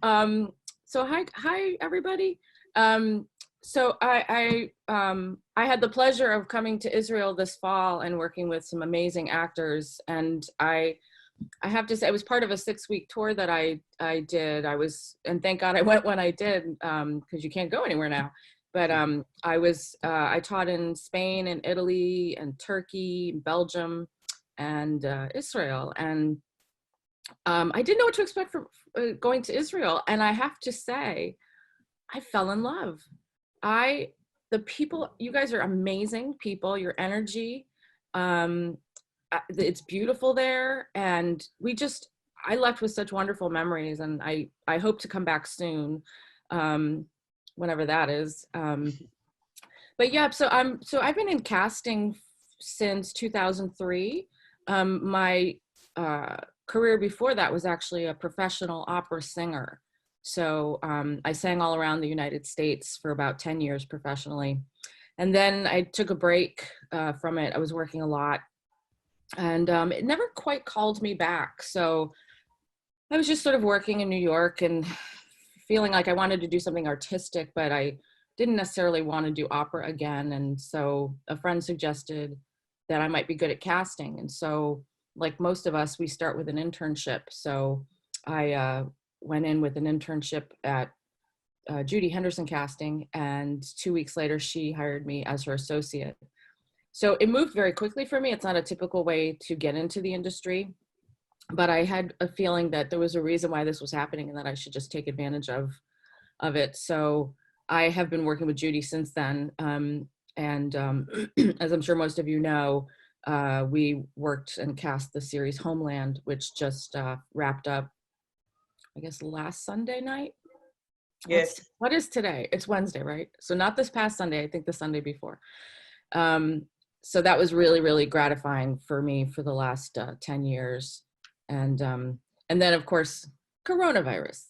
So hi everybody. So I had the pleasure of coming to Israel this fall and working with some amazing actors, and I have to say, it was part of a 6-week tour that I did. And thank God I went when I did, because you can't go anywhere now. But I taught in Spain and Italy and Turkey, Belgium, and Israel. And I didn't know what to expect from going to Israel. And I have to say, I fell in love. The people, you guys are amazing people, your energy. It's beautiful there, and I left with such wonderful memories, and I hope to come back soon, whenever that is. But yeah, so I've been in casting since 2003. My career before that was actually a professional opera singer. So I sang all around the United States for about 10 years professionally. And then I took a break from it. I was working a lot, and it never quite called me back. So I was just sort of working in New York and feeling like I wanted to do something artistic, but I didn't necessarily want to do opera again. And so a friend suggested that I might be good at casting. And so, like most of us, we start with an internship. So I went in with an internship at Judy Henderson Casting, and 2 weeks later, she hired me as her associate. So it moved very quickly for me. It's not a typical way to get into the industry, but I had a feeling that there was a reason why this was happening and that I should just take advantage of it. So I have been working with Judy since then. As I'm sure most of you know, we worked and cast the series Homeland, which just wrapped up, I guess, last Sunday night. Yes. What is today? It's Wednesday, right? So not this past Sunday, I think the Sunday before. So that was really, really gratifying for me for the last 10 years. And then of course, coronavirus.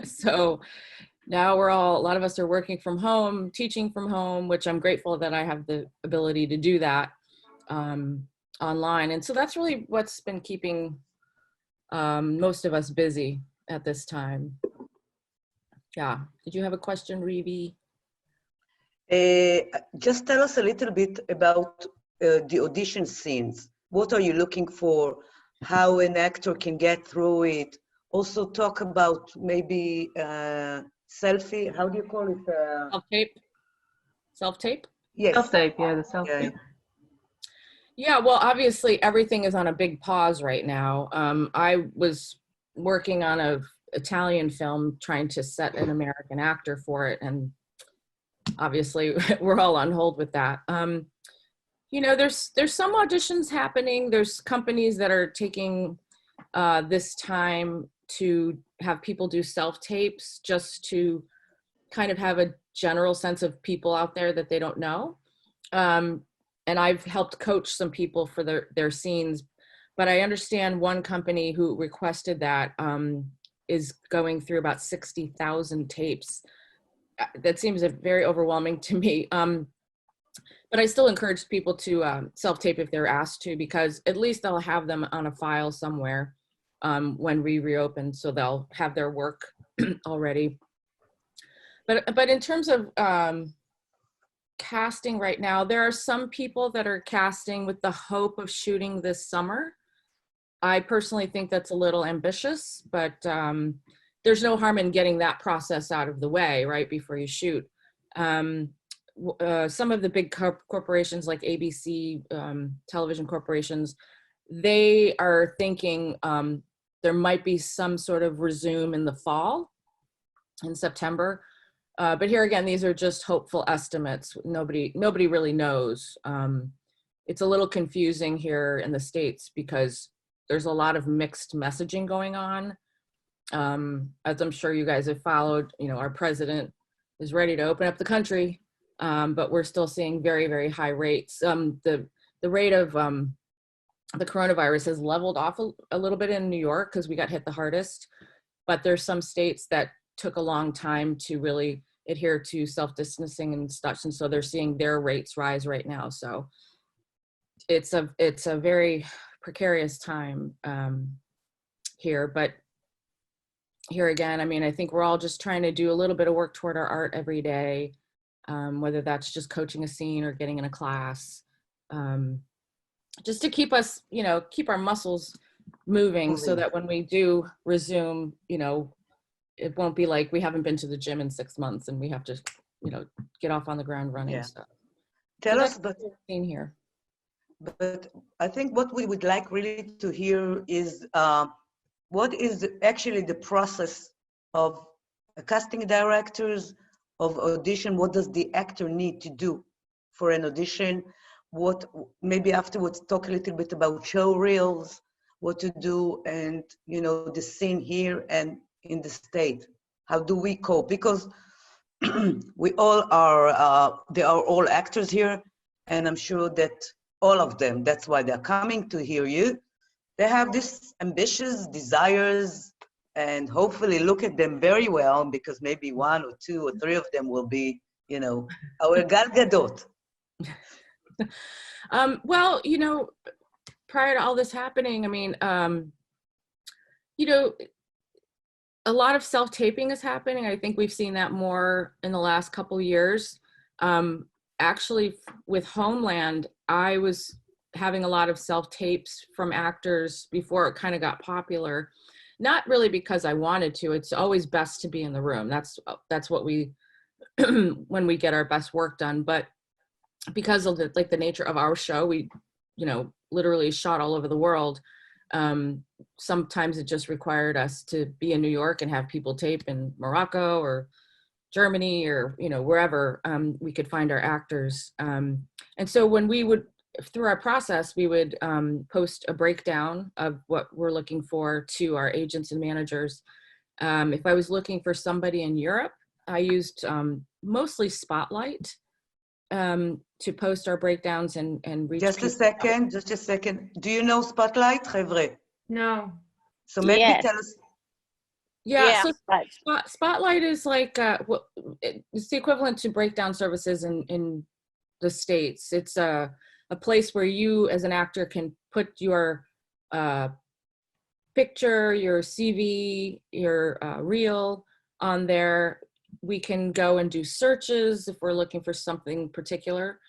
So now a lot of us are working from home, teaching from home, which I'm grateful that I have the ability to do that online. And so that's really what's been keeping most of us busy at this time. Yeah. Did you have a question, Revi? Just tell us a little bit about the audition scenes. What are you looking for? How an actor can get through it? Also talk about maybe selfie, how do you call it? Self-tape? Self-tape? Yes. Self-tape, yeah, the self-tape. Yeah, well, obviously everything is on a big pause right now. I was working on an Italian film trying to set an American actor for it, and obviously we're all on hold with that. You know, there's some auditions happening. There's companies that are taking this time to have people do self-tapes just to kind of have a general sense of people out there that they don't know. And I've helped coach some people for their scenes, but I understand one company who requested that is going through about 60,000 tapes. That seems very overwhelming to me. But I still encourage people to self-tape if they're asked to, because at least they'll have them on a file somewhere when we reopen, so they'll have their work already. But in terms of casting right now, there are some people that are casting with the hope of shooting this summer. I personally think that's a little ambitious, but there's no harm in getting that process out of the way right before you shoot. Some of the big corporations like ABC, television corporations, they are thinking there might be some sort of resume in the fall, in September. But here again, these are just hopeful estimates. Nobody really knows. It's a little confusing here in the States because there's a lot of mixed messaging going on. As I'm sure you guys have followed, you know, our president is ready to open up the country, but we're still seeing very, very high rates. The rate of the coronavirus has leveled off a little bit in New York because we got hit the hardest, but there's some states that took a long time to really adhere to self-distancing and such, and so they're seeing their rates rise right now. So it's a very precarious time here, but here again, I mean, I think we're all just trying to do a little bit of work toward our art every day, whether that's just coaching a scene or getting in a class, just to keep us, keep our muscles moving so that when we do resume, it won't be like we haven't been to the gym in 6 months and we have to, get off on the ground running. Yeah. So Tell that's us, but what we're seeing here. But I think what we would like really to hear is what is actually the process of casting directors, of audition. What does the actor need to do for an audition? What, maybe afterwards talk a little bit about show reels, what to do, and the scene here and in the state. How do we cope? Because we all are, they are all actors here, and I'm sure that all of them, that's why they're coming to hear you. They have these ambitious desires, and hopefully look at them very well, because maybe 1 or 2 or 3 of them will be, our Gal Gadot. Well, prior to all this happening, I mean, a lot of self-taping is happening. I think we've seen that more in the last couple years. Actually, with Homeland, I was having a lot of self-tapes from actors before it kind of got popular. Not really because I wanted to. It's always best to be in the room. That's what we, when we get our best work done. But because of the nature of our show, we, literally shot all over the world. Sometimes it just required us to be in New York and have people tape in Morocco or Germany or, wherever we could find our actors. And so when we would, through our process, we would post a breakdown of what we're looking for to our agents and managers. If I was looking for somebody in Europe, I used mostly Spotlight to post our breakdowns and reach Just a second. Do you know Spotlight, Chevre? No. So maybe tell us. Yeah, so Spotlight is like, it's the equivalent to breakdown services in the States. It's a place where you as an actor can put your picture, your CV, your reel on there. We can go and do searches if we're looking for something particular.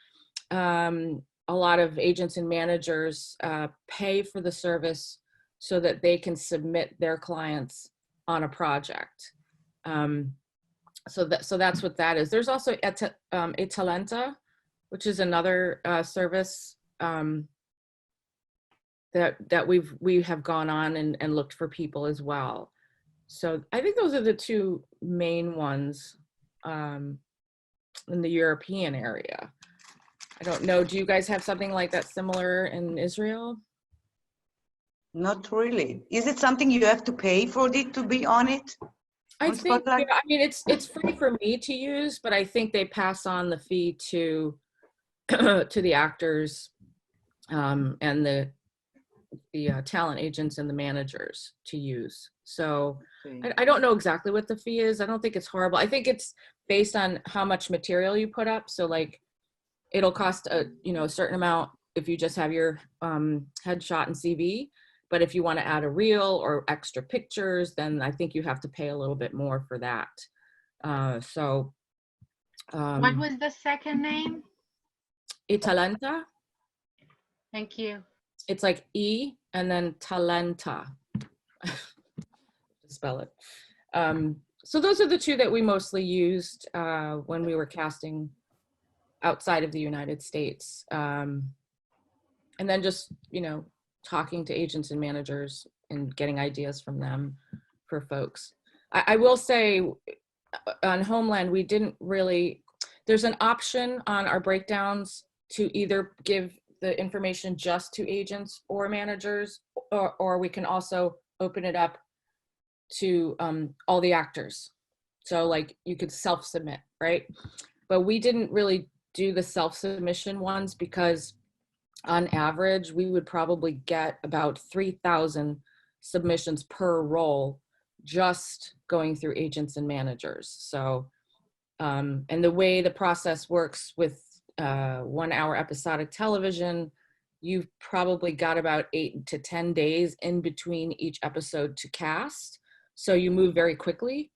A lot of agents and managers pay for the service so that they can submit their clients on a project. So that's what that is. There's also Italenta, which is another service that we have gone on and looked for people as well. So I think those are the 2 main ones in the European area. I don't know, do you guys have something like that similar in Israel? Not really. Is it something you have to pay for it to be on it? I think, I mean, it's free for me to use, but I think they pass on the fee to to the actors and the talent agents and the managers to use. So I don't know exactly what the fee is. I don't think it's horrible. I think it's based on how much material you put up. So like it'll cost a certain amount if you just have your headshot and CV. But if you want to add a reel or extra pictures, then I think you have to pay a little bit more for that. What was the second name? Italenta. Thank you. It's like E and then talenta. Spell it. So those are the 2 that we mostly used when we were casting outside of the United States. And then just, talking to agents and managers and getting ideas from them for folks. I will say on Homeland, we didn't really, there's an option on our breakdowns to either give the information just to agents or managers, or we can also open it up to all the actors. So like you could self-submit, right? But we didn't really do the self-submission ones because on average, we would probably get about 3,000 submissions per role just going through agents and managers. So, and the way the process works with 1 hour episodic television, you've probably got about 8 to 10 days in between each episode to cast. so you move very quickly.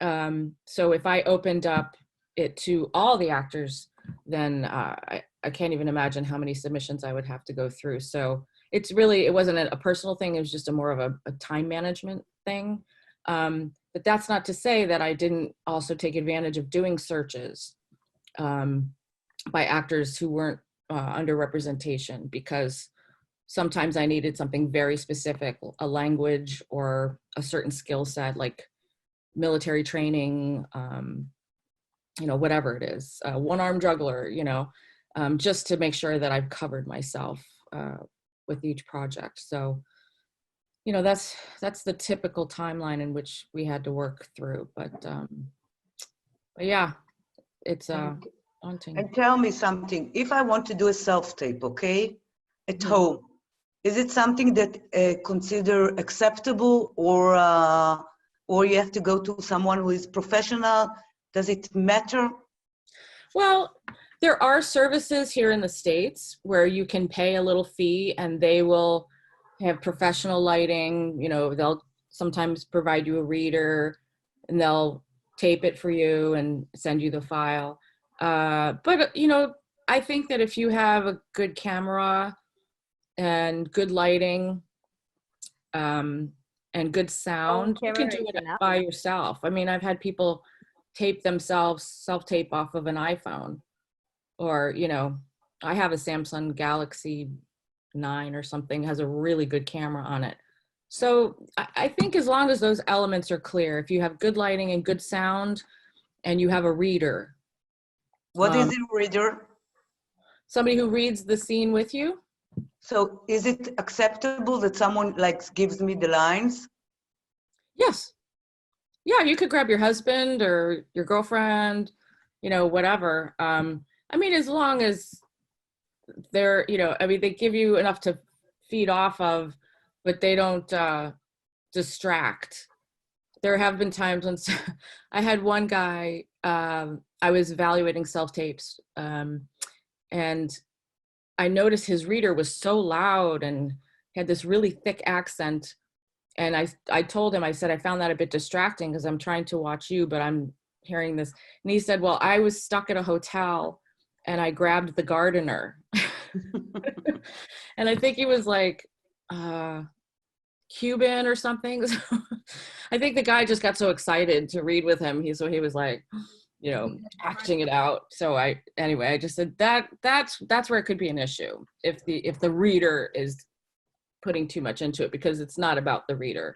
So if I opened up it to all the actors, then I can't even imagine how many submissions I would have to go through. So it wasn't a personal thing. It was just more of a time management thing. But that's not to say that I didn't also take advantage of doing searches by actors who weren't under representation, because sometimes I needed something very specific, a language or a certain skill set, like military training, whatever it is, one-arm juggler, just to make sure that I've covered myself with each project. So, that's the typical timeline in which we had to work through. But yeah, it's daunting. And tell me something. If I want to do a self-tape, okay, at home, is it something that consider acceptable, or you have to go to someone who is professional? Does it matter? Well, there are services here in the States where you can pay a little fee and they will have professional lighting. They'll sometimes provide you a reader and they'll tape it for you and send you the file. But I think that if you have a good camera and good lighting and good sound, you can do it by yourself. I mean, I've had people tape themselves, self-tape off of an iPhone, or, I have a Samsung Galaxy 9 or something, has a really good camera on it. So I think as long as those elements are clear, if you have good lighting and good sound and you have a reader. What is a reader? Somebody who reads the scene with you. So is it acceptable that someone gives me the lines? Yes. Yeah, you could grab your husband or your girlfriend, whatever. I mean, as long as they're, they give you enough to feed off of, but they don't distract. There have been times when I had one guy, I was evaluating self-tapes, and I noticed his reader was so loud and had this really thick accent. And I told him, I said, I found that a bit distracting because I'm trying to watch you, but I'm hearing this. And he said, well, I was stuck at a hotel and I grabbed the gardener. And I think he was like Cuban or something. So I think the guy just got so excited to read with him. So he was like, acting it out. So I just said that's where it could be an issue if the reader is putting too much into it, because it's not about the reader.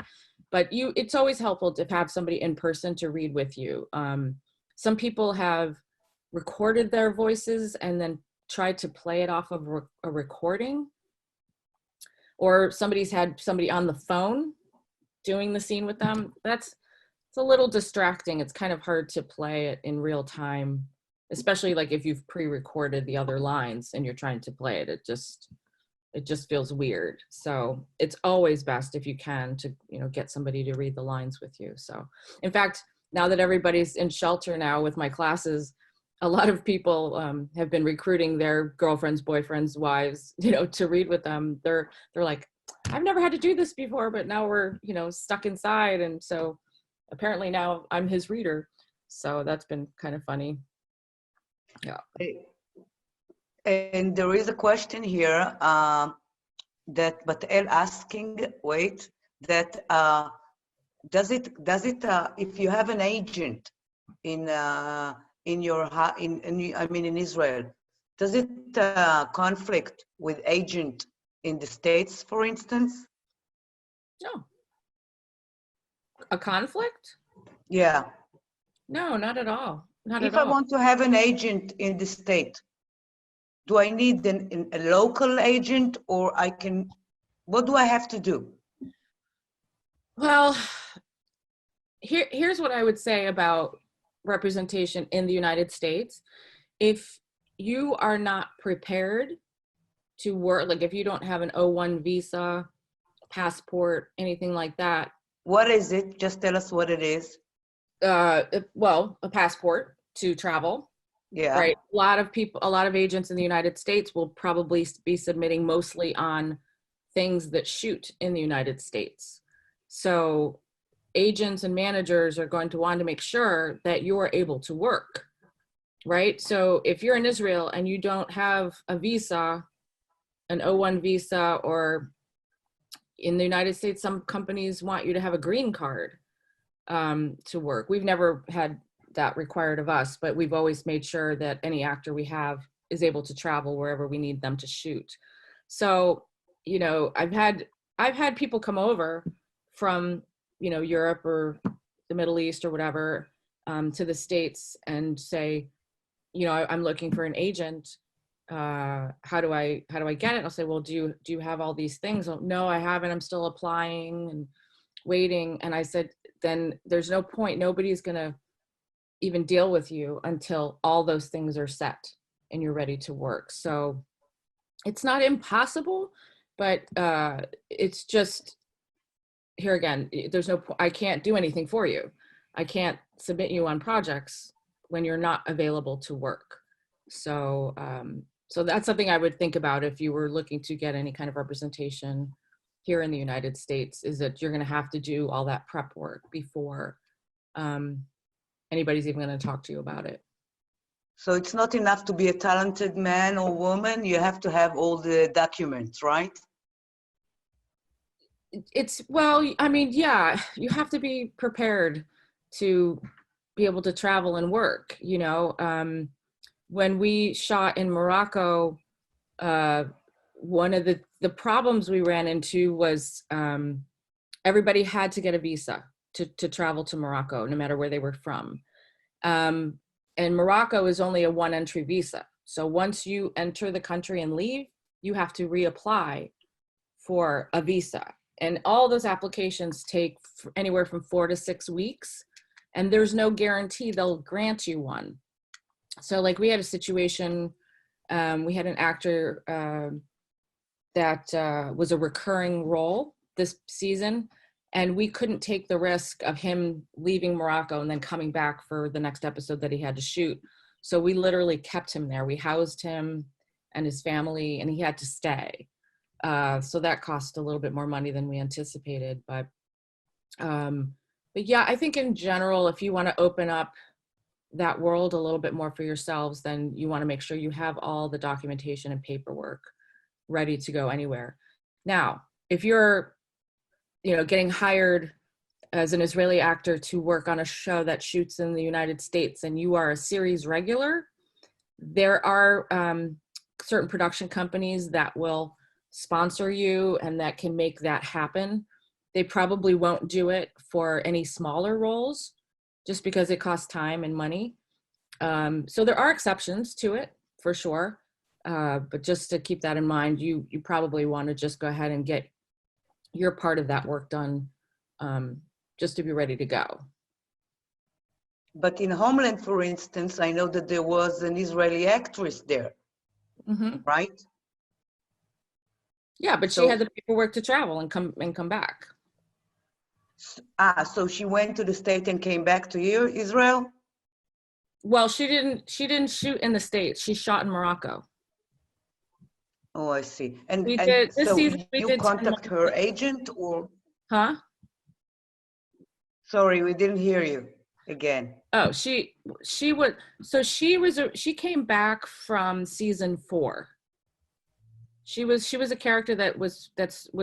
But it's always helpful to have somebody in person to read with you. Some people have recorded their voices and then tried to play it off of a recording, or somebody's had somebody on the phone doing the scene with them. It's a little distracting. It's kind of hard to play it in real time, especially if you've pre-recorded the other lines and you're trying to play it. It just feels weird. So it's always best if you can to, get somebody to read the lines with you. So in fact, now that everybody's in shelter now with my classes, a lot of people have been recruiting their girlfriends, boyfriends, wives, to read with them. They're like, I've never had to do this before, but now we're, stuck inside. And so apparently now I'm his reader. So that's been kind of funny. Yeah. And there is a question here that Batel asking, does it if you have an agent in Israel, does it conflict with agent in the States, for instance? No. A conflict? Yeah. No, not at all. Not at if all. I want to have an agent in the state, do I need a local agent, or what do I have to do? Well, here's what I would say about representation in the United States. If you are not prepared to work, if you don't have an O1 visa, passport, anything like that. What is it? Just tell us what it is. Well, a passport to travel. Yeah. Right. A lot of agents in the United States will probably be submitting mostly on things that shoot in the United States. So agents and managers are going to want to make sure that you're able to work, right? So if you're in Israel and you don't have a visa, an O1 visa, or in the United States, some companies want you to have a green card to work. We've never had that required of us, but we've always made sure that any actor we have is able to travel wherever we need them to shoot. So, you know, I've had people come over from, you know, Europe or the Middle East or whatever, to the States and say, you know, I'm looking for an agent. How do I get it? I'll say, well, do you have all these things? Oh, no, I haven't. I'm still applying and waiting. And I said, then there's no point. Nobody's going to even deal with you until all those things are set and you're ready to work. So it's not impossible, but it's just, here again, there's no, I can't do anything for you. I can't submit you on projects when you're not available to work. So, so that's something I would think about if you were looking to get any kind of representation here in the United States, is that you're going to have to do all that prep work before anybody's even going to talk to you about it. So it's not enough to be a talented man or woman. You have to have all the documents, right? It's, well, I mean, yeah, you have to be prepared to be able to travel and work, you know. When we shot in Morocco, one of the problems we ran into was everybody had to get a visa to travel to Morocco, no matter where they were from. And Morocco is only a one entry visa. So once you enter the country and leave, you have to reapply for a visa. And all those applications take anywhere from 4 to 6 weeks. And there's no guarantee they'll grant you one. So like we had a situation, we had an actor that was a recurring role this season, and we couldn't take the risk of him leaving Morocco and then coming back for the next episode that he had to shoot. So we literally kept him there. We housed him and his family, and he had to stay. So that cost a little bit more money than we anticipated. But yeah, I think in general, if you want to open up that world a little bit more for yourselves, then you want to make sure you have all the documentation and paperwork ready to go anywhere. Now, if you're, you know, getting hired as an Israeli actor to work on a show that shoots in the United States and you are a series regular, there are certain production companies that will sponsor you and that can make that happen. They probably won't do it for any smaller roles just because it costs time and money. So there are exceptions to it for sure. But just to keep that in mind, you probably want to just go ahead and get your part of that work done, just to be ready to go. But in Homeland, for instance, I know that there was an Israeli actress there, right? Yeah, but she had the paperwork to travel and come back. So she went to the States and came back to here, Israel? Well, she didn't shoot in the States. She shot in Morocco. Oh, I see. And this so season you contact her agent or? Huh? Sorry, we didn't hear you again. Oh, she came back from season 4. She was a character that was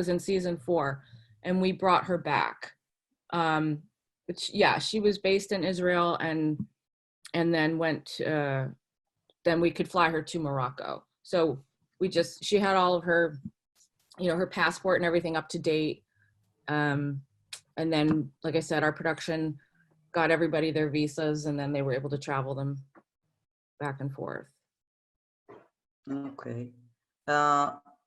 in season 4, and we brought her back. But yeah, she was based in Israel and then went. Then we could fly her to Morocco. So she had all of her, you know, her passport and everything up to date. And then, like I said, our production got everybody their visas, and then they were able to travel them back and forth. Okay.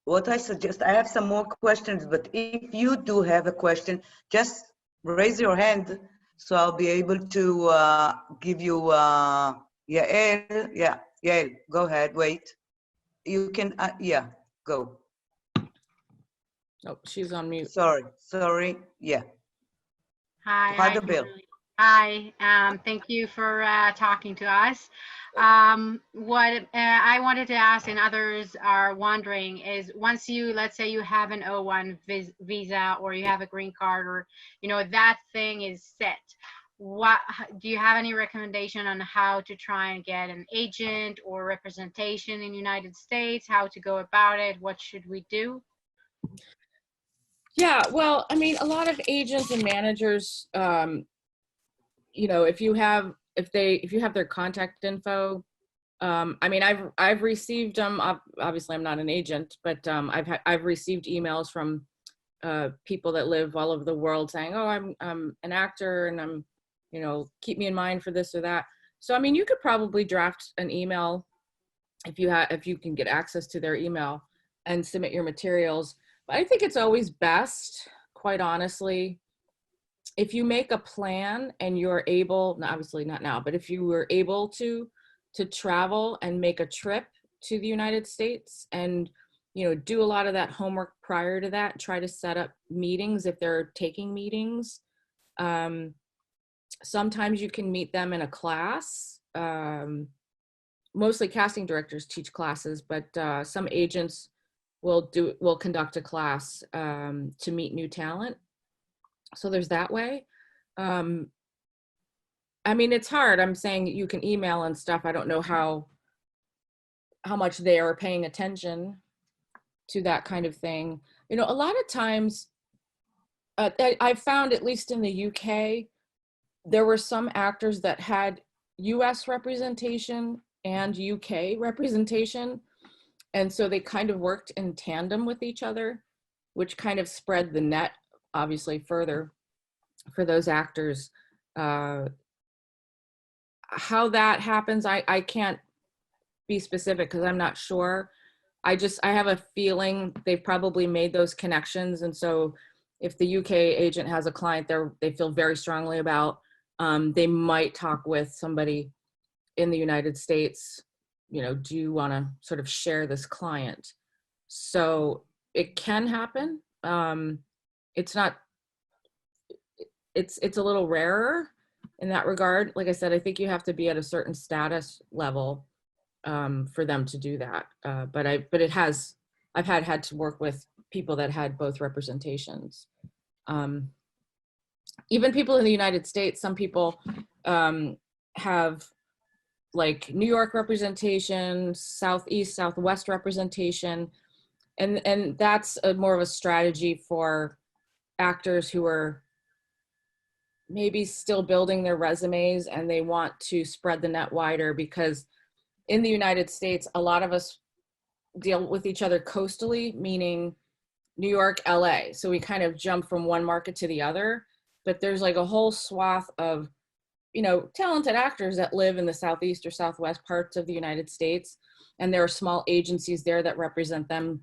What I suggest, I have some more questions, but if you do have a question, just raise your hand so I'll be able to give you, Yael. Yeah, Yael, go ahead, wait. You can, yeah, go. Oh, she's on mute. Sorry, yeah. Hi, Kimberly. Hi, thank you for talking to us. What I wanted to ask, and others are wondering, is once you, let's say you have an O1 visa, or you have a green card, or, you know, that thing is set. What do you have any recommendation on how to try and get an agent or representation in the United States? How to go about it? What should we do? Yeah, well, I mean, a lot of agents and managers, you know, if you have their contact info, I mean, I've received them. Obviously, I'm not an agent, but I've received emails from people that live all over the world saying, "Oh, I'm an actor, and I'm, you know, keep me in mind for this or that." So, I mean, you could probably draft an email if you can get access to their email and submit your materials. But I think it's always best, quite honestly, if you make a plan and you're able, obviously not now, but if you were able to travel and make a trip to the United States and, you know, do a lot of that homework prior to that, try to set up meetings if they're taking meetings. Sometimes you can meet them in a class. Mostly casting directors teach classes, but some agents will conduct a class to meet new talent. So there's that way. I mean, it's hard. I'm saying you can email and stuff. I don't know how much they are paying attention to that kind of thing. You know, a lot of times, I found, at least in the UK, there were some actors that had US representation and UK representation. And so they kind of worked in tandem with each other, which kind of spread the net, obviously, further for those actors. How that happens, I can't be specific because I'm not sure. I have a feeling they've probably made those connections. And so if the UK agent has a client they feel very strongly about, they might talk with somebody in the United States, you know, do you want to sort of share this client? So it can happen. It's not, it's a little rarer in that regard. Like I said, I think you have to be at a certain status level for them to do that. But I've had to work with people that had both representations. Even people in the United States, some people have like New York representation, Southeast, Southwest representation. And that's more of a strategy for actors who are maybe still building their resumes and they want to spread the net wider, because in the United States, a lot of us deal with each other coastally, meaning New York, LA. So we kind of jump from one market to the other, but there's like a whole swath of, you know, talented actors that live in the Southeast or Southwest parts of the United States. And there are small agencies there that represent them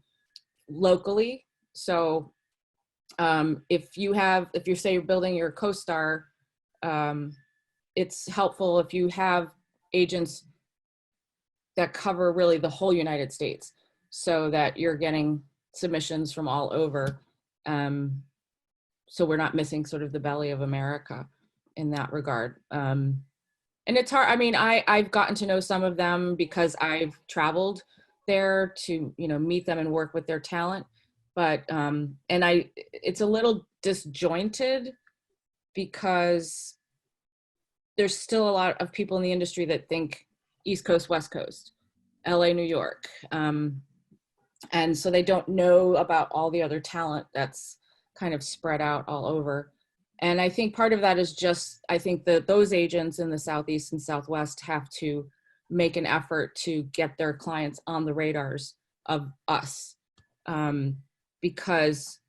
locally. So if you're say you're building your co-star, it's helpful if you have agents that cover really the whole United States, so that you're getting submissions from all over. So we're not missing sort of the belly of America in that regard. And it's hard. I mean, I've gotten to know some of them because I've traveled there to, you know, meet them and work with their talent. But, it's a little disjointed because there's still a lot of people in the industry that think East Coast, West Coast, LA, New York. And so they don't know about all the other talent that's kind of spread out all over. And I think part of that is just, I think that those agents in the Southeast and Southwest have to make an effort to get their clients on the radars of us. Because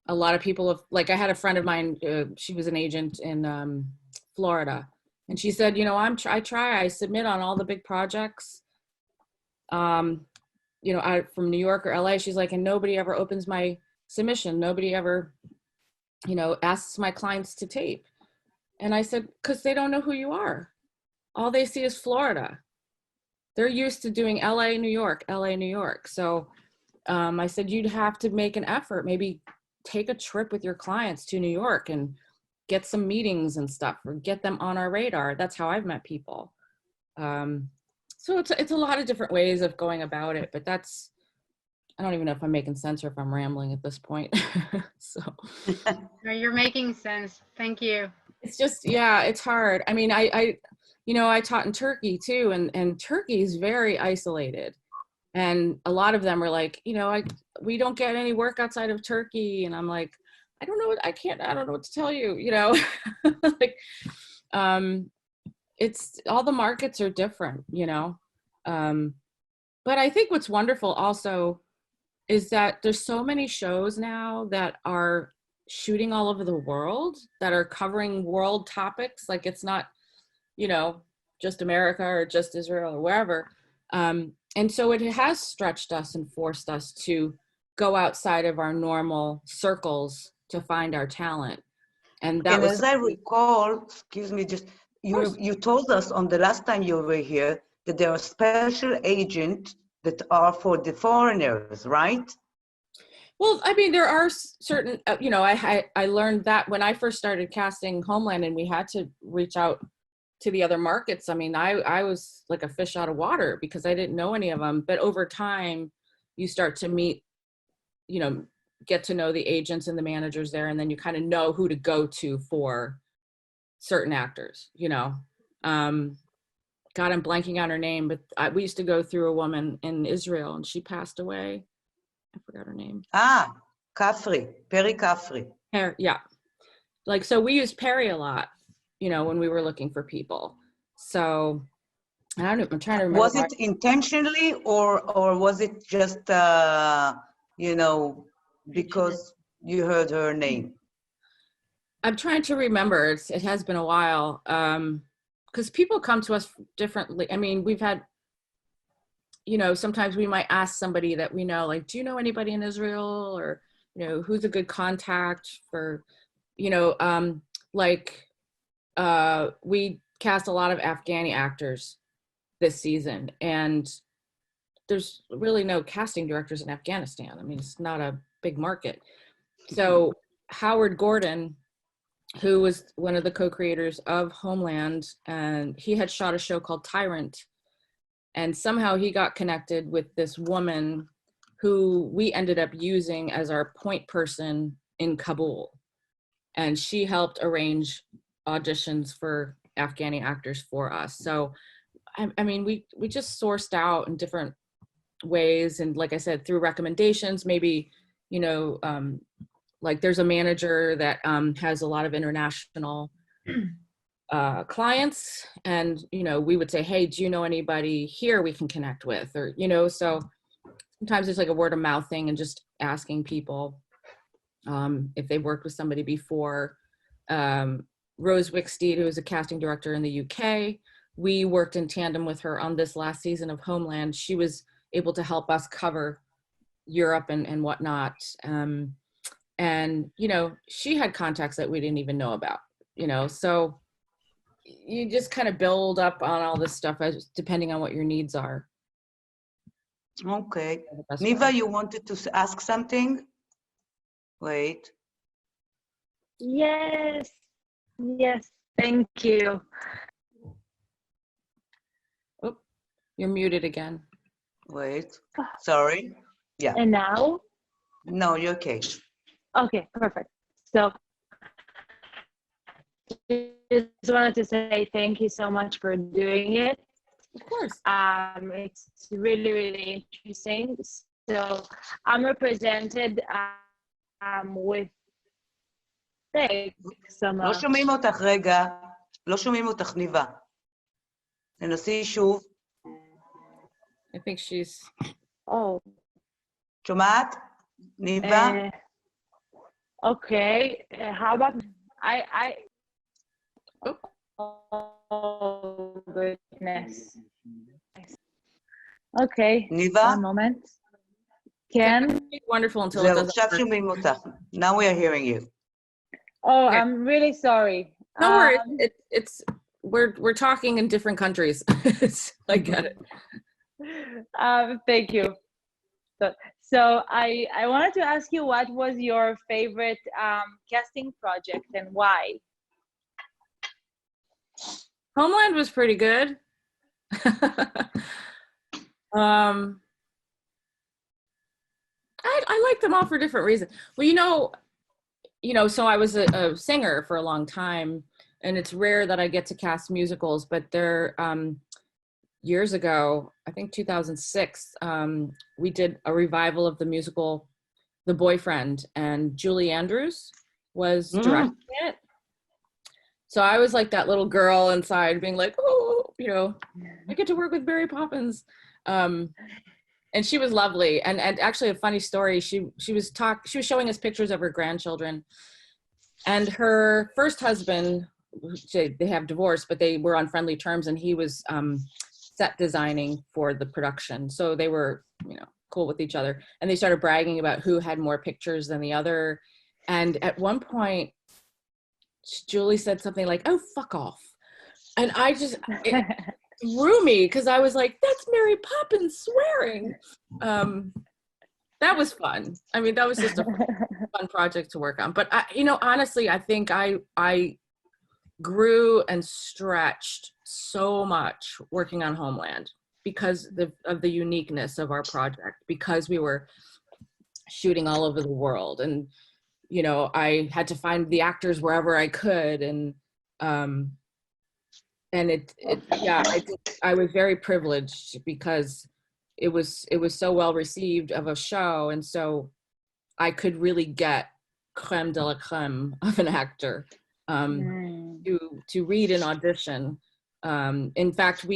a lot of people have, like, I had a friend of mine, she was an agent in Florida, and she said, you know, I submit on all the big projects, you know, from New York or LA. She's like, and nobody ever opens my submission. Nobody ever, you know, asks my clients to tape. And I said, because they don't know who you are. All they see is Florida. They're used to doing LA, New York, LA, New York. So I said, you'd have to make an effort, maybe take a trip with your clients to New York and get some meetings and stuff, or get them on our radar. That's how I've met people. So it's a lot of different ways of going about it, but that's, I don't even know if I'm making sense or if I'm rambling at this point. So No, you're making sense. Thank you. it's just, yeah, it's hard. I mean, I taught in Turkey too, and Turkey is very isolated. And a lot of them are like, we don't get any work outside of Turkey. And I'm like, I don't know what to tell you, like, it's, all the markets are different, but I think what's wonderful also is that there's so many shows now that are shooting all over the world, that are covering world topics. Like, it's not, just America or just Israel or wherever. And so it has stretched us and forced us to go outside of our normal circles to find our talent. And that was, as I recall, excuse me, just you told us on the last time you were here that there are special agents that are for the foreigners, right? well, I mean, there are certain, I learned that when I first started casting Homeland and we had to reach out to the other markets. I mean, I was like a fish out of water because I didn't know any of them. But over time, you start to meet, get to know the agents and the managers there, and then you kind of know who to go to for certain actors, God, I'm blanking on her name, but we used to go through a woman in Israel and she passed away. I forgot her name. Kafri, Perry Kafri. Yeah. Like, so we used Perry a lot, when we were looking for people. So I don't know, I'm trying to remember. Was it intentionally or was it just, because you heard her name? I'm trying to remember. It has been a while. Because people come to us differently. I mean, we've had, sometimes we might ask somebody that we know, like, do you know anybody in Israel? Or, who's a good contact for, we cast a lot of Afghani actors this season, and there's really no casting directors in Afghanistan. I mean, it's not a big market. So Howard Gordon, who was one of the co-creators of Homeland, and he had shot a show called Tyrant, and somehow he got connected with this woman who we ended up using as our point person in Kabul, and she helped arrange auditions for Afghani actors for us. So I mean, we just sourced out in different ways, and like I said, through recommendations, maybe, like there's a manager that has a lot of international clients, and we would say, hey, do you know anybody here we can connect with? Or so sometimes it's like a word of mouth thing, and just asking people if they worked with somebody before. Rose Wicksteed, who is a casting director in the UK, we worked in tandem with her on this last season of Homeland. She was able to help us cover Europe and whatnot. And, she had contacts that we didn't even know about, so you just kind of build up on all this stuff depending on what your needs are. Okay. Niva, you wanted to ask something? Wait. Yes, thank you. Oh, you're muted again. Wait, sorry. Yeah. And now? No, you're okay. Okay, perfect. So just wanted to say thank you so much for doing it. Of course. It's really, really interesting. So I'm represented with some... לא שומעים אותך רגע, לא שומעים אותך ניבה. ננסי שוב. I think she's... Oh. שומעת? ניבה? Okay, how about Oh goodness. Okay. ניבה? One moment. Ken? Wonderful until it doesn't עכשיו work. שומעים אותך. Now we are hearing you. Oh, Okay. I'm really sorry. No worries. It's we're talking in different countries. I get it. Thank you. So I wanted to ask you, what was your favorite casting project and why? Homeland was pretty good. I like them all for different reasons. Well, so I was a singer for a long time, and it's rare that I get to cast musicals, but there, years ago, I think 2006, we did a revival of the musical The Boyfriend, and Julie Andrews was directing it. So I was like that little girl inside being like, oh, I get to work with Mary Poppins. And she was lovely. And actually a funny story, she was showing us pictures of her grandchildren, and her first husband, they have divorced, but they were on friendly terms, and he was set designing for the production. So they were, cool with each other. And they started bragging about who had more pictures than the other. And at one point, Julie said something like, "Oh, fuck off." And it threw me, because I was like, that's Mary Poppins swearing. That was fun. I mean, that was just a fun project to work on. But honestly, I think I grew and stretched so much working on Homeland because of the uniqueness of our project, because we were shooting all over the world, and I had to find the actors wherever I could, and I was very privileged because it was so well received of a show, and so I could really get creme de la creme of an actor to read and audition. In fact,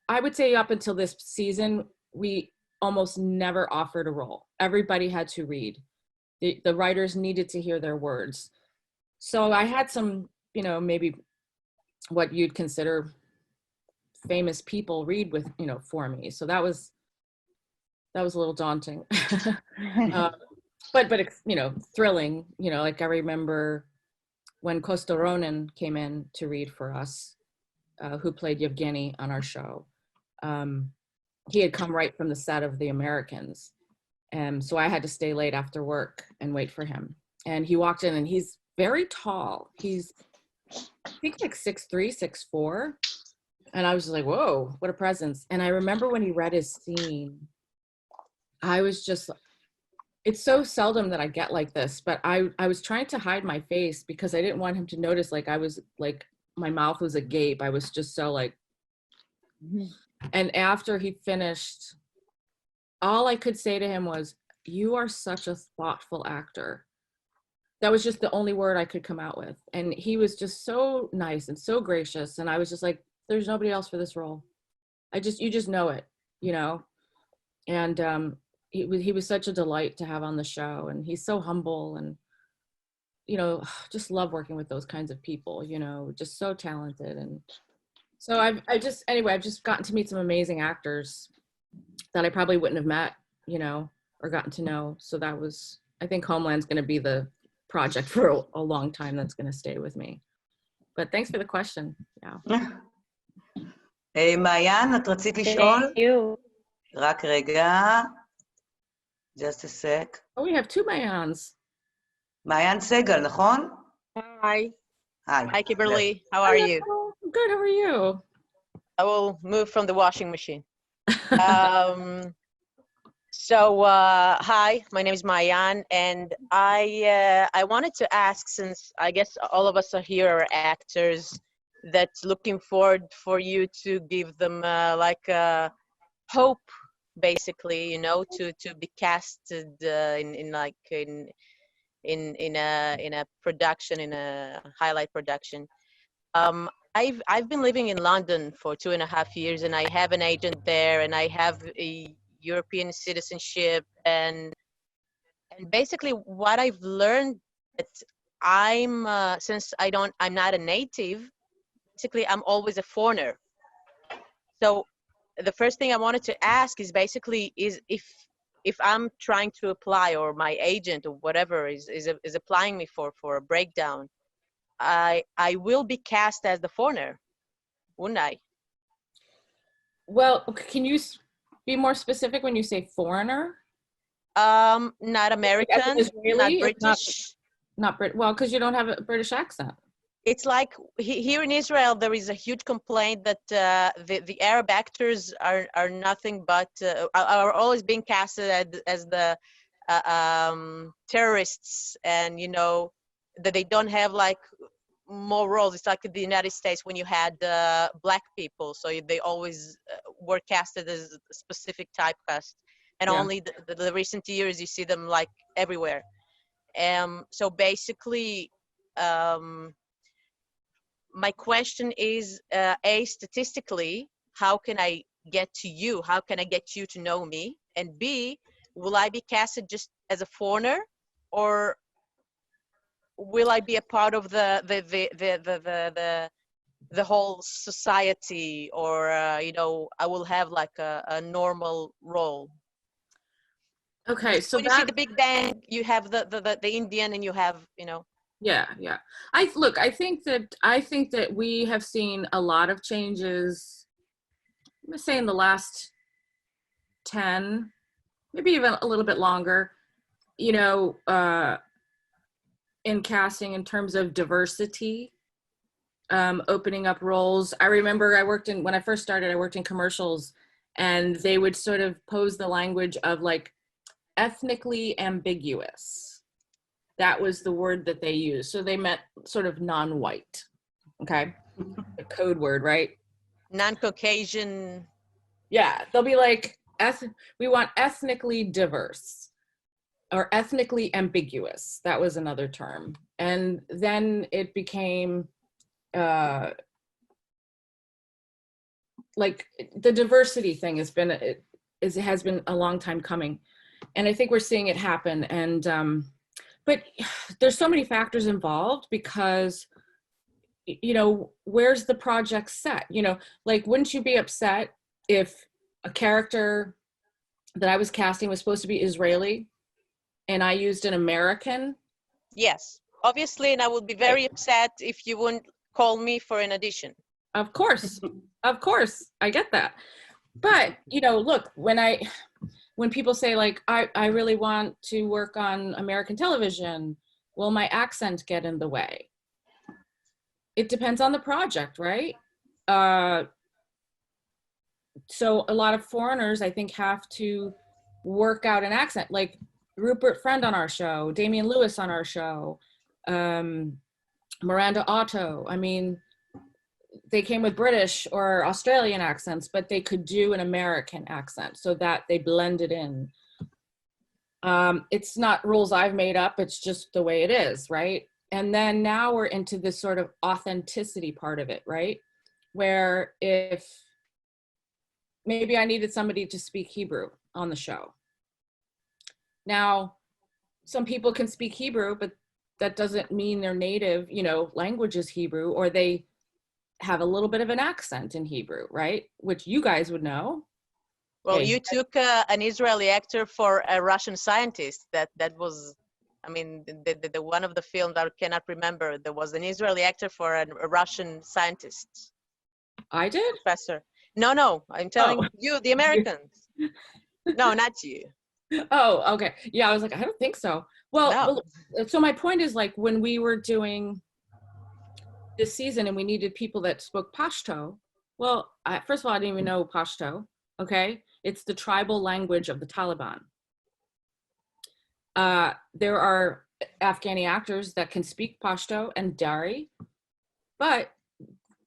I would say up until this season, we almost never offered a role. Everybody had to read. The writers needed to hear their words. So I had some, maybe what you'd consider famous people read for me. So that was a little daunting. But it's, thrilling. Like I remember when Costa Ronan came in to read for us, who played Yevgeny on our show. He had come right from the set of The Americans. And so I had to stay late after work and wait for him. And he walked in, and he's very tall. He's, I think, like 6'3", 6'4". And I was just like, whoa, what a presence. And I remember when he read his scene, I was just, it's so seldom that I get like this, but I was trying to hide my face because I didn't want him to notice, like, I was like, my mouth was agape. I was just so like, and after he finished, all I could say to him was, "You are such a thoughtful actor." That was just the only word I could come out with. And he was just so nice and so gracious. And I was just like, there's nobody else for this role. You just know it, And he was such a delight to have on the show. And he's so humble, and, just love working with those kinds of people, just so talented. And so I've just gotten to meet some amazing actors that I probably wouldn't have met, or gotten to know. So I think Homeland's going to be the project for a long time that's going to stay with me. But thanks for the question. Yeah. מעיין, את רצית לשאול? Thank you. רק רגע. Just a sec. Oh, we have two Mayans. מעיין סגל, נכון? Hi. Hi. Hi, Kimberly. How are you? I'm good. How are you? I will move from the washing machine. Hi, my name is Mayan, and I wanted to ask, since I guess all of us are here are actors, that's looking forward for you to give them hope, basically, to be casted in a production, in a highlight production. I've been living in London for 2.5 years, and I have an agent there, and I have a European citizenship, and basically what I've learned that since I'm not a native, basically I'm always a foreigner. So the first thing I wanted to ask is basically if I'm trying to apply, or my agent or whatever is applying me for a breakdown, I will be cast as the foreigner, wouldn't I? Well, can you be more specific when you say foreigner? Not American, Israeli, not British. Not Brit. Well, because you don't have a British accent. it's like here in Israel, there is a huge complaint that the Arab actors are nothing but are always being casted as the terrorists, and that they don't have like more roles. It's like in the United States when you had black people, so they always were casted as a specific typecast, and only the recent years you see them like everywhere. So basically, my question is, A, statistically, how can I get to you? How can I get you to know me? And B, will I be casted just as a foreigner, or will I be a part of the whole society, or I will have like a normal role? Okay, so when you see the Big Bang, you have the Indian, and you have Yeah. I think that we have seen a lot of changes. I'm gonna say in the last 10, maybe even a little bit longer, in casting in terms of diversity, opening up roles. I remember when I first started, I worked in commercials, and they would sort of pose the language of like ethnically ambiguous. That was the word that they used. So they meant sort of non-white, okay? A code word, right? Non-Caucasian. Yeah, they'll be like, we want ethnically diverse or ethnically ambiguous. That was another term. And then it became like the diversity thing has been a long time coming. And I think we're seeing it happen. And but there's so many factors involved because, where's the project set? Like, wouldn't you be upset if a character that I was casting was supposed to be Israeli and I used an American? Yes, obviously, and I would be very upset if you wouldn't call me for an audition. Of course, I get that. But, look, when people say like, I really want to work on American television, will my accent get in the way? It depends on the project, right? So a lot of foreigners, I think, have to work out an accent, like Rupert Friend on our show, Damian Lewis on our show, Miranda Otto. I mean, they came with British or Australian accents, but they could do an American accent so that they blended in. It's not rules I've made up, it's just the way it is, right? And then now we're into this sort of authenticity part of it, right? Where if maybe I needed somebody to speak Hebrew on the show. Now, some people can speak Hebrew, but that doesn't mean their native, language is Hebrew, or they have a little bit of an accent in Hebrew, right? Which you guys would know. Well, you took an Israeli actor for a Russian scientist. That was, I mean, the one of the films that I cannot remember. There was an Israeli actor for a Russian scientist. I did? Professor. No, I'm telling you, the Americans. No, not you. Oh, okay. Yeah, I was like, I don't think so. Well, so my point is, like, when we were doing this season and we needed people that spoke Pashto, well, first of all, I didn't even know Pashto, okay? It's the tribal language of the Taliban. There are Afghani actors that can speak Pashto and Dari, but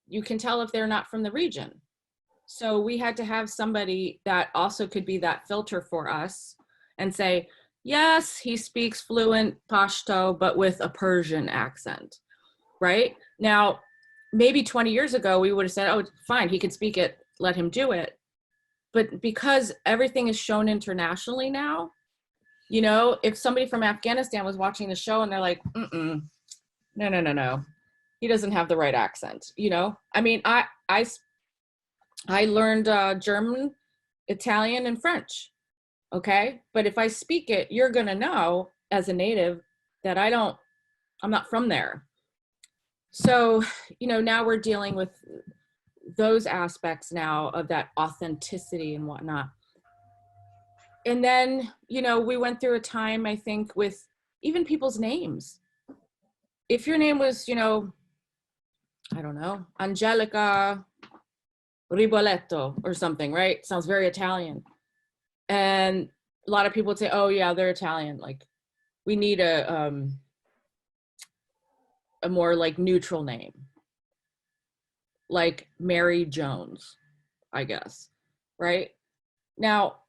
you can tell if they're not from the region. So we had to have somebody that also could be that filter for us and say, yes, he speaks fluent Pashto, but with a Persian accent, right? Now, maybe 20 years ago, we would have said, oh, fine, he can speak it, let him do it. But because everything is shown internationally now, if somebody from Afghanistan was watching the show and they're like, no, he doesn't have the right accent, I mean, I learned German, Italian, and French, okay? But if I speak it, you're gonna know as a native that I'm not from there. So, now we're dealing with those aspects now of that authenticity and whatnot. And then, we went through a time, I think, with even people's names. If your name was, I don't know, Angelica Riboletto or something, right? Sounds very Italian. And a lot of people would say, oh yeah, they're Italian. Like, we need a more like neutral name, like Mary Jones, I guess, right? Now,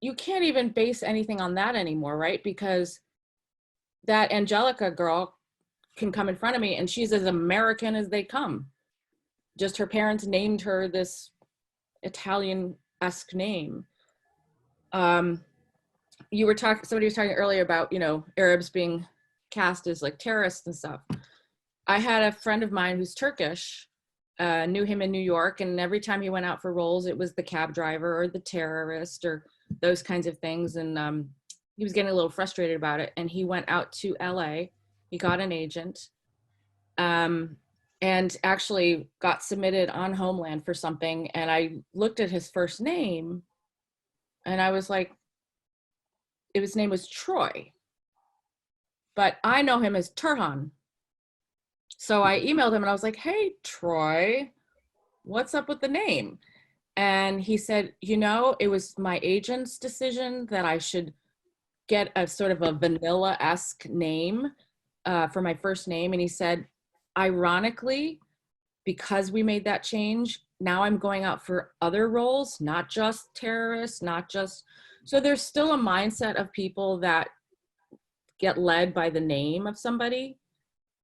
you can't even base anything on that anymore, right? Because that Angelica girl can come in front of me and she's as American as they come. Just her parents named her this Italian-esque name. You were talking, somebody was talking earlier about, you know, Arabs being cast as like terrorists and stuff. I had a friend of mine who's Turkish, knew him in New York, and every time he went out for roles, it was the cab driver or the terrorist or those kinds of things. And he was getting a little frustrated about it. And he went out to LA, he got an agent, and actually got submitted on Homeland for something. And I looked at his first name and I was like, his name was Troy, but I know him as Turhan. So I emailed him and I was like, hey, Troy, what's up with the name? And he said, you know, it was my agent's decision that I should get a sort of a vanilla-esque name for my first name. And he said, ironically, because we made that change, now I'm going out for other roles, not just terrorists, not just, so there's still a mindset of people that get led by the name of somebody.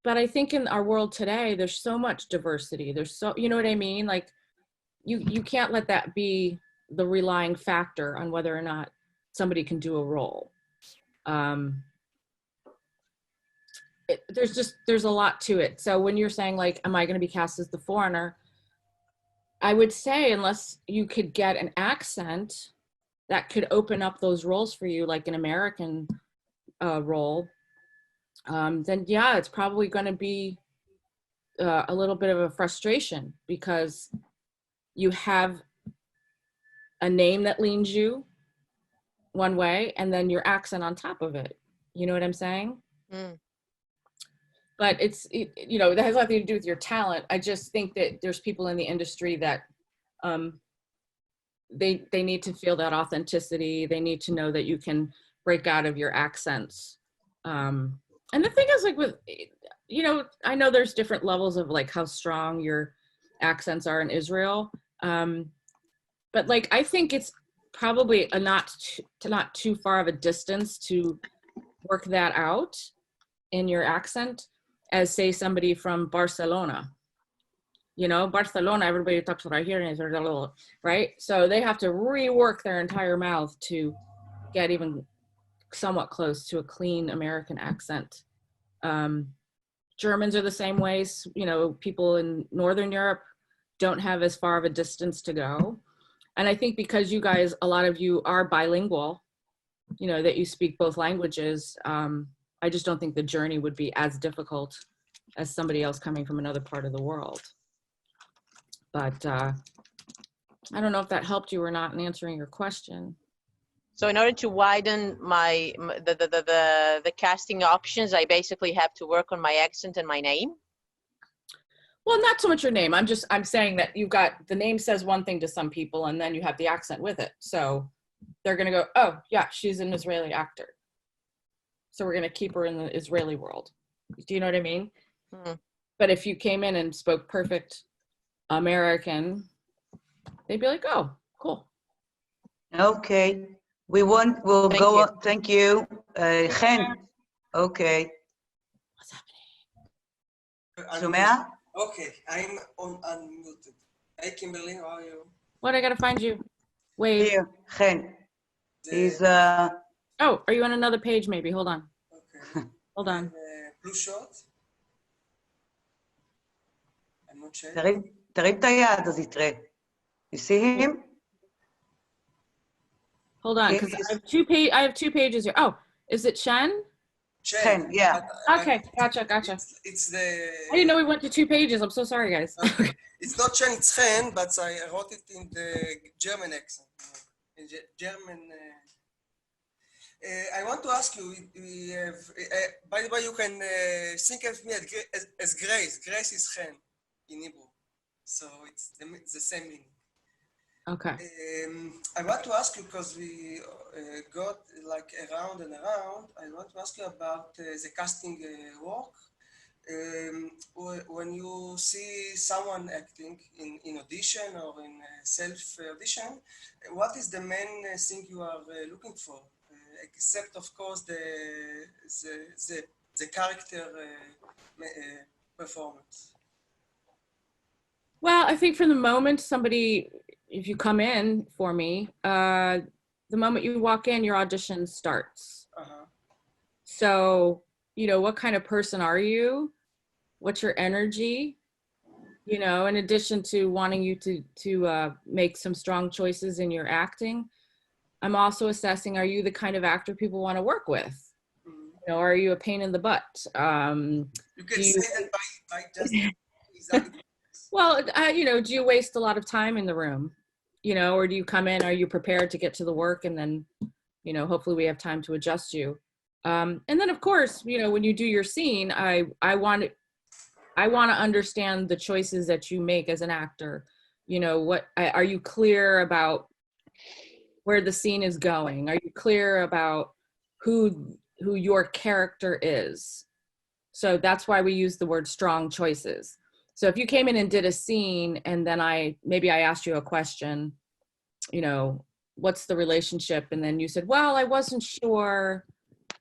But I think in our world today, there's so much diversity. There's so, you know what I mean? Like, you can't let that be the relying factor on whether or not somebody can do a role. There's a lot to it. So when you're saying like, am I going to be cast as the foreigner? I would say unless you could get an accent that could open up those roles for you, like an American role, then yeah, it's probably going to be a little bit of a frustration because you have a name that leans you one way and then your accent on top of it. You know what I'm saying? Mm. But you know, that has nothing to do with your talent. I just think that there's people in the industry that they need to feel that authenticity. They need to know that you can break out of your accents. And the thing is, like, with, you know, I know there's different levels of like how strong your accents are in Israel. But like, I think it's probably not too far of a distance to work that out in your accent as, say, somebody from Barcelona. You know, Barcelona, everybody talks right here, and right? So they have to rework their entire mouth to get even somewhat close to a clean American accent. Germans are the same ways. You know, people in Northern Europe don't have as far of a distance to go. And I think because you guys, a lot of you are bilingual, you know, that you speak both languages, I just don't think the journey would be as difficult as somebody else coming from another part of the world. But I don't know if that helped you or not in answering your question. So in order to widen the casting options, I basically have to work on my accent and my name. Well, not so much your name. I'm saying that you've got, the name says one thing to some people and then you have the accent with it. So they're going to go, oh yeah, she's an Israeli actor, so we're going to keep her in the Israeli world. Do you know what I mean? Mm. But if you came in and spoke perfect American, they'd be like, oh, cool. Okay. We'll go on. Thank you. Chen. Okay. What's happening? שומע? Okay, I'm unmuted. Hey, Kimberly, how are you? What, I gotta find you. Wait. Here, Chen. He's Oh, are you on another page maybe? Hold on. Okay. Hold on. Blue short. I'm not sure. תרים את היד, אז יתראה. You see him? Hold on, because I have two pages here. Oh, is it Chen? Chen, yeah. Okay, gotcha. It's the... I didn't know we went to 2 pages. I'm so sorry, guys. It's not Chen, it's Chen, but I wrote it in the German accent. In German... I want to ask you, we have, by the way, you can think of me as Grace. Grace is Chen. in Hebrew. So it's the same meaning. Okay. I want to ask you, because we got like around and around, I want to ask you about the casting work. When you see someone acting in audition or in self-audition, what is the main thing you are looking for? Except, of course, the character performance. Well, I think from the moment somebody, if you come in for me, the moment you walk in, your audition starts. Uh-huh. So, you know, what kind of person are you? What's your energy? You know, in addition to wanting you to make some strong choices in your acting, I'm also assessing, are you the kind of actor people want to work with? Mm-hmm. You know, are you a pain in the butt? You can say that by just exactly. Well, you know, do you waste a lot of time in the room? You know, or do you come in, are you prepared to get to the work, and then, you know, hopefully we have time to adjust you. And then, of course, you know, when you do your scene, I want to understand the choices that you make as an actor. You know, what are you clear about where the scene is going? Are you clear about who your character is? So that's why we use the word strong choices. So if you came in and did a scene, and then maybe I asked you a question, you know, what's the relationship? And then you said, well, I wasn't sure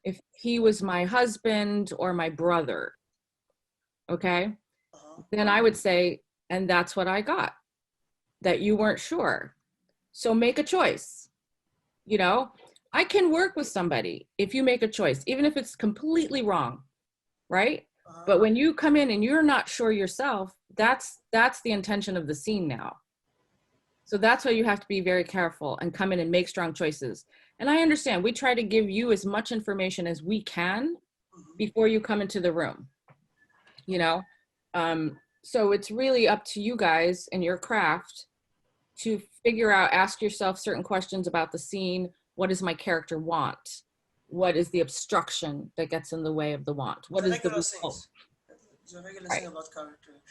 if he was my husband or my brother. Okay. Then I would say, and that's what I got, that you weren't sure. So make a choice. You know, I can work with somebody if you make a choice, even if it's completely wrong, right? But when you come in and you're not sure yourself, that's the intention of the scene now. So that's why you have to be very careful and come in and make strong choices. And I understand we try to give you as much information as we can before you come into the room, you know? So it's really up to you guys and your craft to figure out, ask yourself certain questions about the scene. What does my character want? What is the obstruction that gets in the way of the want? What is the result? The regular thing about character.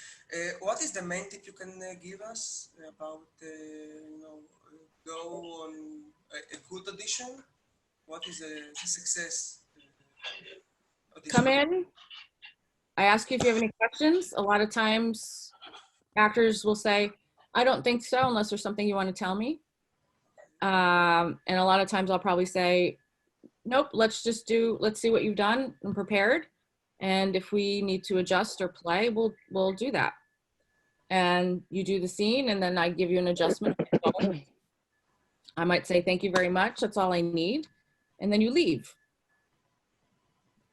What is the main tip you can give us about, you know, go on a good audition? What is a success audition? Come in. I ask you if you have any questions. A lot of times actors will say, I don't think so, unless there's something you want to tell me. And a lot of times I'll probably say, nope, let's see what you've done and prepared. And if we need to adjust or play, we'll do that. And you do the scene, and then I give you an adjustment. I might say, thank you very much. That's all I need. And then you leave.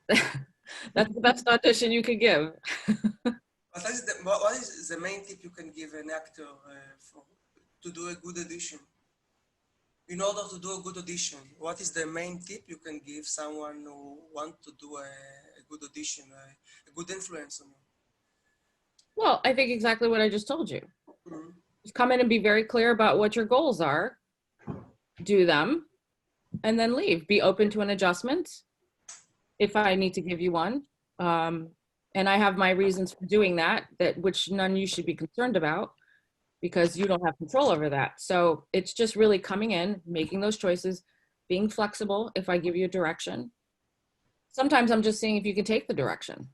That's the best audition you could give. What is the main tip you can give an actor to do a good audition? In order to do a good audition, what is the main tip you can give someone who wants to do a good audition, a good influence on you? Well, I think exactly what I just told you. Mm-hmm. Just come in and be very clear about what your goals are, do them, and then leave. Be open to an adjustment if I need to give you one. And I have my reasons for doing that, which none you should be concerned about, because you don't have control over that. So it's just really coming in, making those choices, being flexible if I give you a direction. Sometimes I'm just seeing if you can take the direction.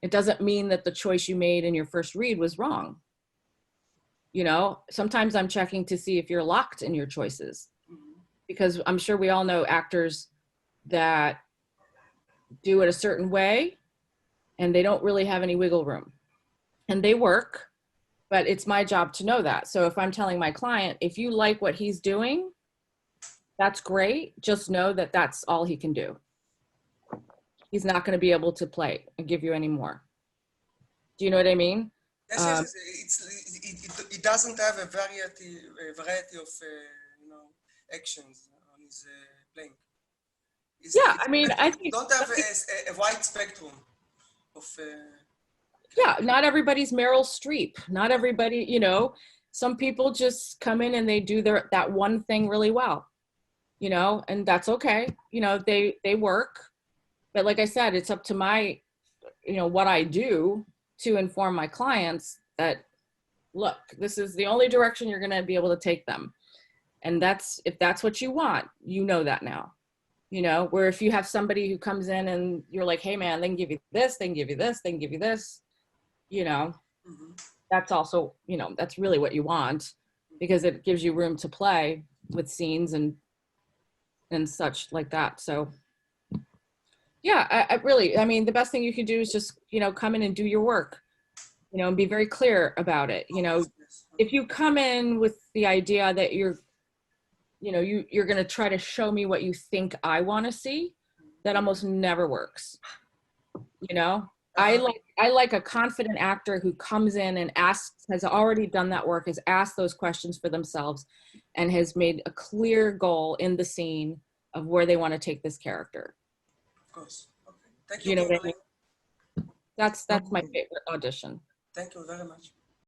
It doesn't mean that the choice you made in your first read was wrong. You know, sometimes I'm checking to see if you're locked in your choices, because I'm sure we all know actors that do it a certain way and they don't really have any wiggle room, and they work, but it's my job to know that. So if I'm telling my client, if you like what he's doing, that's great. Just know that that's all he can do. He's not going to be able to play and give you any more. Do you know what I mean? Yes, it doesn't have a variety of you know, actions on his playing. Yeah, I mean, I think don't have a wide spectrum of. Yeah, not everybody's Meryl Streep. Not everybody, you know. Some people just come in and they do that one thing really well, you know, and that's okay. You know, they work, but like I said, it's up to my, you know, what I do to inform my clients that, look, this is the only direction you're going to be able to take them. And that's, if that's what you want, you know that now, you know, where if you have somebody who comes in and you're like, hey man, they can give you this, they can give you this, they can give you this, you know, that's also, you know, that's really what you want, because it gives you room to play with scenes and such like that. So yeah, I really, I mean, the best thing you can do is just, you know, come in and do your work, you know, and be very clear about it. You know, if you come in with the idea that you're, you know, you're going to try to show me what you think I want to see, that almost never works. You know, I like a confident actor who comes in and asks, has already done that work, has asked those questions for themselves, and has made a clear goal in the scene of where they want to take this character. Of course. Okay. Thank you. You know what I mean? That's my favorite audition. Thank you very much.